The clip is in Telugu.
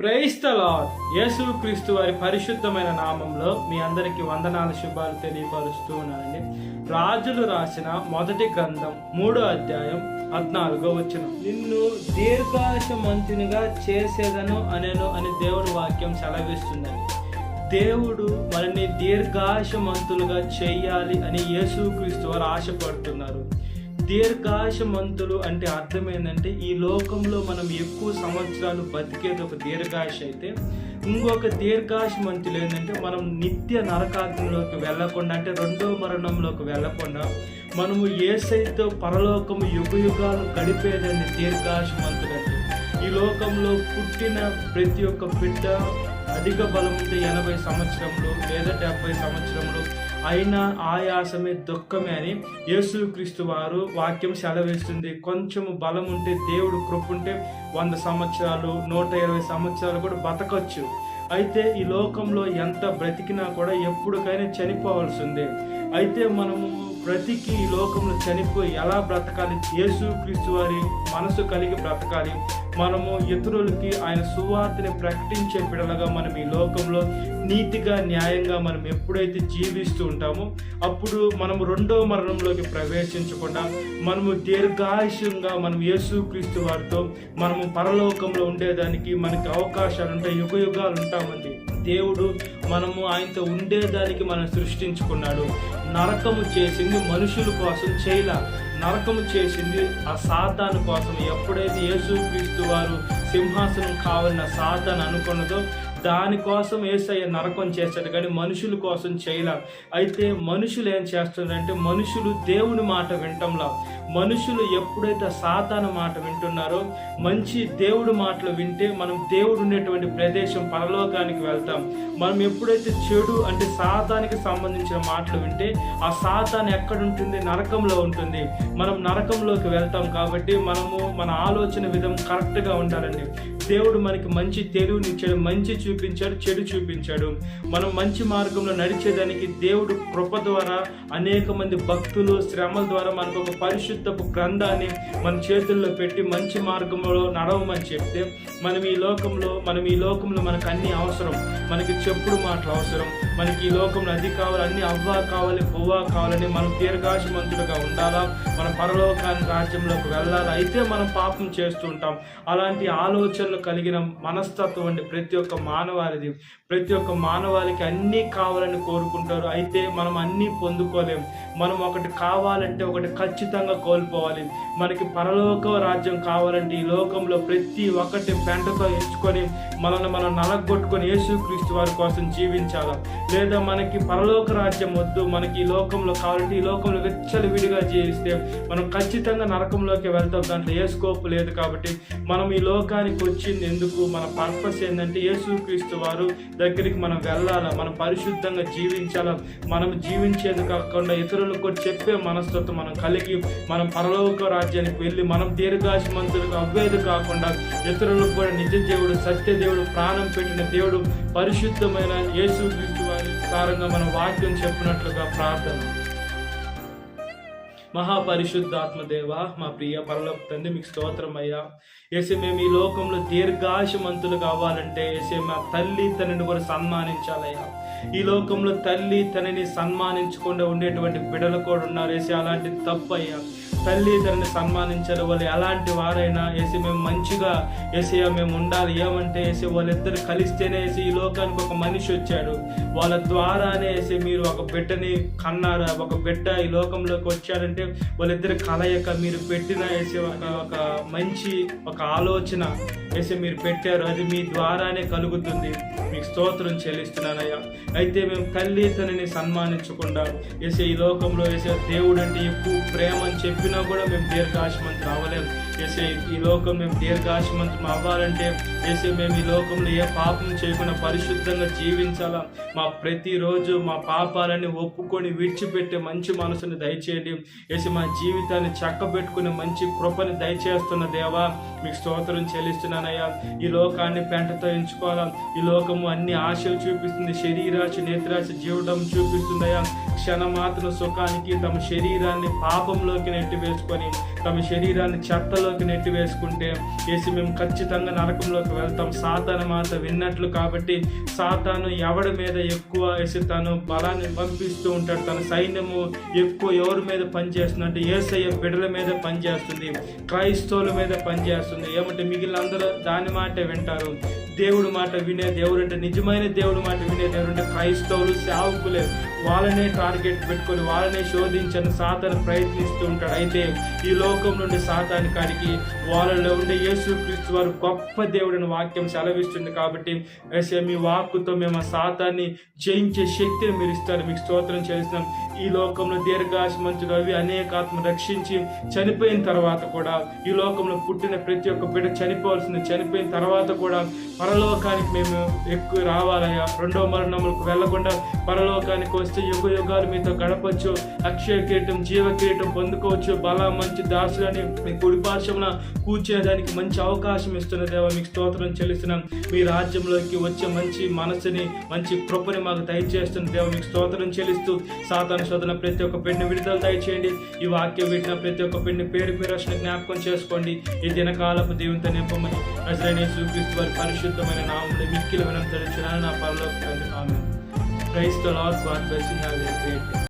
Praise the lord. యేసుక్రీస్తు వారి పరిశుద్ధమైన నామంలో మీ అందరికీ వందనాలు, శుభాలు తెలియపరుస్తూ ఉన్నానండి. రాజులు రాసిన మొదటి గ్రంథం 3వ అధ్యాయం 14వ వచనం, నిన్ను దీర్ఘాయుష్మంతునిగా చేసేదను అని దేవుడి వాక్యం సెలవిస్తుందండి. దేవుడు మనల్ని దీర్ఘాయుష్మంతులుగా చేయాలి అని యేసుక్రీస్తు వారు ఆశపడుతున్నారు. దీర్ఘాయుష్మంతులు అంటే అర్థం ఏంటంటే, ఈ లోకంలో మనం ఎక్కువ సంవత్సరాలు బతికేది ఒక దీర్ఘాయుష అయితే, ఇంకొక దీర్ఘాయుష్మంతులు ఏంటంటే మనం నిత్య నరకాగ్నిలోకి వెళ్ళకుండా, అంటే రెండో మరణంలోకి వెళ్ళకుండా మనము యేసయ్యతో పరలోకము యుగాలు గడిపేదండి దీర్ఘాయుష్మంతులు అంటే. ఈ లోకంలో పుట్టిన ప్రతి ఒక్క బిడ్డ అధిక బలం ఉంటే 80 సంవత్సరంలో లేదా 70 సంవత్సరంలో అయినా ఆయాసమే దుఃఖమే అని యేసుక్రీస్తు వారు వాక్యం సెలవిస్తుంది. కొంచెము బలం ఉంటే, దేవుడు కృప ఉంటే 100 సంవత్సరాలు 120 సంవత్సరాలు కూడా బతకచ్చు. అయితే ఈ లోకంలో ఎంత బ్రతికినా కూడా ఎప్పటికైనా చనిపోవాల్సిందే. అయితే మనము బ్రతికి ఈ లోకంలో చనిపోయి ఎలా బ్రతకాలి? యేసుక్రీస్తు వారి మనసు కలిగి బ్రతకాలి. మనము ఇతరులకి ఆయన సువార్తని ప్రకటించే బిడ్డలుగా మనం ఈ లోకంలో నీతిగా న్యాయంగా మనం ఎప్పుడైతే జీవిస్తూ ఉంటామో, అప్పుడు మనము రెండో మరణంలోకి ప్రవేశించకుండా మనము దీర్ఘాయుష్యంగా మనం యేసుక్రీస్తు వారితో మనము పరలోకంలో ఉండేదానికి మనకి అవకాశాలు ఉంటాయి. యుగాలు ఉంటామండి. దేవుడు మనము ఆయనతో ఉండేదానికి మనం సృష్టించుకున్నాడు. నరకము చేసింది మనుషుల కోసం చేయలా, నరకము చేసింది ఆ సాతాను కోసం. ఎప్పుడైతే యేసుక్రీస్తు వారు సింహాసనం కావాలన్న సాతాను అనుకున్నదో, దానికోసం యేసయ్య నరకం చేశాడు, కానీ మనుషుల కోసం చేయలే. అయితే మనుషులు ఏం చేస్తున్నారంటే, మనుషులు దేవుని మాట వింటంలా. మనుషులు ఎప్పుడైతే సాతాను మాట వింటున్నారో, మంచి దేవుడి మాటలు వింటే మనం దేవుడు ఉండేటువంటి ప్రదేశం పరలోకానికి వెళ్తాం. మనం ఎప్పుడైతే చెడు అంటే సాతానికి సంబంధించిన మాటలు వింటే, ఆ సాతాను ఎక్కడుంటుంది? నరకంలో ఉంటుంది. మనం నరకంలోకి వెళ్తాం. కాబట్టి మనము మన ఆలోచన విధం కరెక్ట్గా ఉండాలండి. దేవుడు మనకి మంచి తెలివినిచ్చాడు, మంచి చూపించాడు, చెడు చూపించాడు. మనం మంచి మార్గంలో నడిచేదానికి దేవుడు కృప ద్వారా అనేక మంది భక్తులు శ్రమల ద్వారా మనకు ఒక పరిశుద్ధపు గ్రంథాన్ని మన చేతుల్లో పెట్టి మంచి మార్గంలో నడవమని చెప్తే, మనం ఈ లోకంలో మనకు అన్ని అవసరం. మనకి చెప్పుడు మాటలు అవసరం. మనకి ఈ లోకంలో అది కావాలి, అన్ని అవ్వా కావాలి, పువ్వా కావాలని మనం దీర్ఘాయుష్మంతులుగా ఉండాలా, మన పరలోకాన్ని రాజ్యంలోకి వెళ్ళాలా. అయితే మనం పాపం చేస్తూ ఉంటాం. అలాంటి ఆలోచనలు కలిగిన మనస్తత్వం అండి ప్రతి ఒక్క మానవాళిది. ప్రతి ఒక్క మానవాళికి అన్నీ కావాలని కోరుకుంటారు. అయితే మనం అన్నీ పొందుకోలేం. మనం ఒకటి కావాలంటే ఒకటి ఖచ్చితంగా కోల్పోవాలి. మనకి పరలోక రాజ్యం కావాలంటే ఈ లోకంలో ప్రతి ఒక్కటి పెంటతో ఎంచుకొని మనల్ని మనం నలగొట్టుకొని యేసుక్రీస్తు వారి కోసం జీవించాలి. లేదా మనకి పరలోక రాజ్యం వద్దు, మనకి ఈ లోకంలో కావాలంటే ఈ లోకంలో విడిగా జీవిస్తే మనం ఖచ్చితంగా నరకంలోకి వెళ్తాం. దాంట్లో ఏ స్కోప్ లేదు. కాబట్టి మనం ఈ లోకానికి వచ్చింది ఎందుకు? మన పర్పస్ ఏంటంటే యేసుక్రీస్తు వారు దగ్గరికి మనం వెళ్ళాలా, మనం పరిశుద్ధంగా జీవించాలా. మనం జీవించేది కాకుండా ఇతరులకు కూడా చెప్పే మనస్తత్వం మనం కలిగి మనం పరలోక రాజ్యానికి వెళ్ళి మనం దీర్ఘాయుష్మంతులుగా అవ్వేది కాకుండా, ఇతరులకు కూడా నిజ దేవుడు, సత్య దేవుడు, ప్రాణం పెట్టిన దేవుడు, పరిశుద్ధమైన యేసుక్రీస్తు వారి సారంగా మన వాక్యం చెప్పినట్లుగా ప్రార్థన. మహాపరిశుద్ధాత్మదేవ, మా ప్రియ పరలోక తండ్రి, మీకు స్తోత్రం అయ్యా. ఏసే మేము ఈ లోకంలో దీర్ఘాయుష్మంతులు కావాలంటే ఏసే మా తల్లి తనని కూడా సన్మానించాలయ్యా. ఈ లోకంలో తల్లి తనని సన్మానించకుండా ఉండేటువంటి బిడ్డలు కూడా ఉన్నారు ఏసే. అలాంటి తప్పు అయ్యా. తల్లి తనని సన్మానించాలి. వాళ్ళు ఎలాంటి వారైనా ఏసే మేము మంచిగా ఏసయ్య మేము ఉండాలి. ఏమంటే ఏసే వాళ్ళిద్దరు కలిస్తేనే ఏసే ఈ లోకానికి ఒక మనిషి వచ్చాడు. వాళ్ళ ద్వారానే ఏసే మీరు ఒక బిడ్డని కన్నారు. ఒక బిడ్డ ఈ లోకంలోకి వచ్చాడంటే వాళ్ళిద్దరు కలయిక మీరు పెట్టిన ఏసే ఒక మంచి ఒక ఆలోచన ఏసే మీరు పెట్టారు. అది మీ ద్వారానే కలుగుతుంది. మీకు స్తోత్రం చెల్లిస్తున్నానయ్యా. అయితే మేము తల్లి తనని సన్మానించకుండా ఏసే ఈ లోకంలో ఏసే దేవుడు అంటే ఎక్కువ ప్రేమ అని చెప్పినా కూడా మేము దీర్ఘాయుష్మంతులు అవ్వలేము ఏసే. ఈ లోకం మేము దీర్ఘాయుష్మంతులు అవ్వాలంటే ఏసే మేము ఈ లోకంలో ఏ పాపం చేయకుండా పరిశుద్ధంగా జీవించాలా. మా ప్రతిరోజు మా పాపాలని ఒప్పుకొని విడిచిపెట్టే మంచి మనసుని దయచేయండి ఏసే. మా జీవితాన్ని చక్కబెట్టుకునే మంచి కృపని దయచేస్తున్న దేవా, మీకు స్తోత్రం చెల్లిస్తున్నానయ్యా. ఈ లోకాన్ని పెంటతో ఎంచుకోవాలా. ఈ లోకము అన్ని ఆశలు చూపిస్తుంది. శరీరాశ, నేత్రాశ, జీవడం చూపిస్తుందయ్యా. క్షణమాత్ర సుఖానికి తమ శరీరాన్ని పాపంలోకి నెట్టి వేసుకొని తమ శరీరాన్ని చెత్తలోకి నెట్టి వేసుకుంటే యేసు మేము ఖచ్చితంగా నరకంలోకి వెళ్తాం. సాతాను మాట విన్నట్లు కాబట్టి సాతాను ఎవడి మీద ఎక్కువ యేసు తను బలాన్ని పంపిస్తూ ఉంటాడు. తన సైన్యము ఎక్కువ ఎవరి మీద పనిచేస్తుంది అంటే యేసయ్య బిడ్డల మీద పనిచేస్తుంది, క్రైస్తవుల మీద పనిచేస్తుంది. ఏమంటే మిగిలిన అందరూ దాని మాటే వింటారు. దేవుడి మాట వినే దేవుడు అంటే నిజమైన దేవుడి మాట వినే దేవుడు అంటే క్రైస్తవులు, సేవకులే. వాళ్ళనే టార్గెట్ పెట్టుకొని వాళ్ళనే శోధించని సాతాను ప్రయత్నిస్తూ ఉంటాడు. అయితే ఈ లోకం నుండి సాతాను కాడికి వాళ్ళలో ఉండే యేసుక్రీస్తు వారు గొప్ప దేవుడిని వాక్యం సెలవిస్తుంది. కాబట్టి మీ వాక్కుతో మేము ఆ సాతాన్ని జయించే శక్తిని మీరు ఇస్తారు. మీకు స్తోత్రం చేస్తున్నాం. ఈ లోకంలో దీర్ఘాశమంతుడు అవి అనేక ఆత్మ రక్షించి చనిపోయిన తర్వాత కూడా ఈ లోకంలో పుట్టిన ప్రతి ఒక్క బిడ్డ చనిపోవాల్సింది. చనిపోయిన తర్వాత కూడా పరలోకానికి మేము ఎక్కువ రావాలయ్యా. రెండో మరణములకు వెళ్లకుండా పరలోకానికి వస్తే యుగ యుగాలు మీతో గడపచ్చు. అక్షయ కిరీటం, జీవ కిరీటం పొందుకోవచ్చు. బల మంచి దాసులని మీ కుడి పార్శ్వమున కూర్చునేదానికి మంచి అవకాశం ఇస్తున్న దేవా మీకు స్తోత్రం చెల్లిస్తున్నాం. మీ రాజ్యంలోకి వచ్చే మంచి మనసుని, మంచి కృపని మాకు దయచేస్తున్న దేవా మీకు స్తోత్రం చెల్లిస్తూ సాతాను శోధన ప్రతి ఒక్క బిడ్డని విడుదల దయచేయండి. ఈ వాక్యం వింటున్న ప్రతి ఒక్క బిడ్డని పేరు పేరు జ్ఞాపకం చేసుకోండి. ఈ దినకాలపు దేవునితో నింపమని నజరేయుడైన యేసుక్రీస్తు వారి పరిశుద్ధమైన నామములో మిక్కిలి వినతులు నా పరలోక తండ్రి. ఆమేన్. Praise the Lord. God bless you. Have a great day.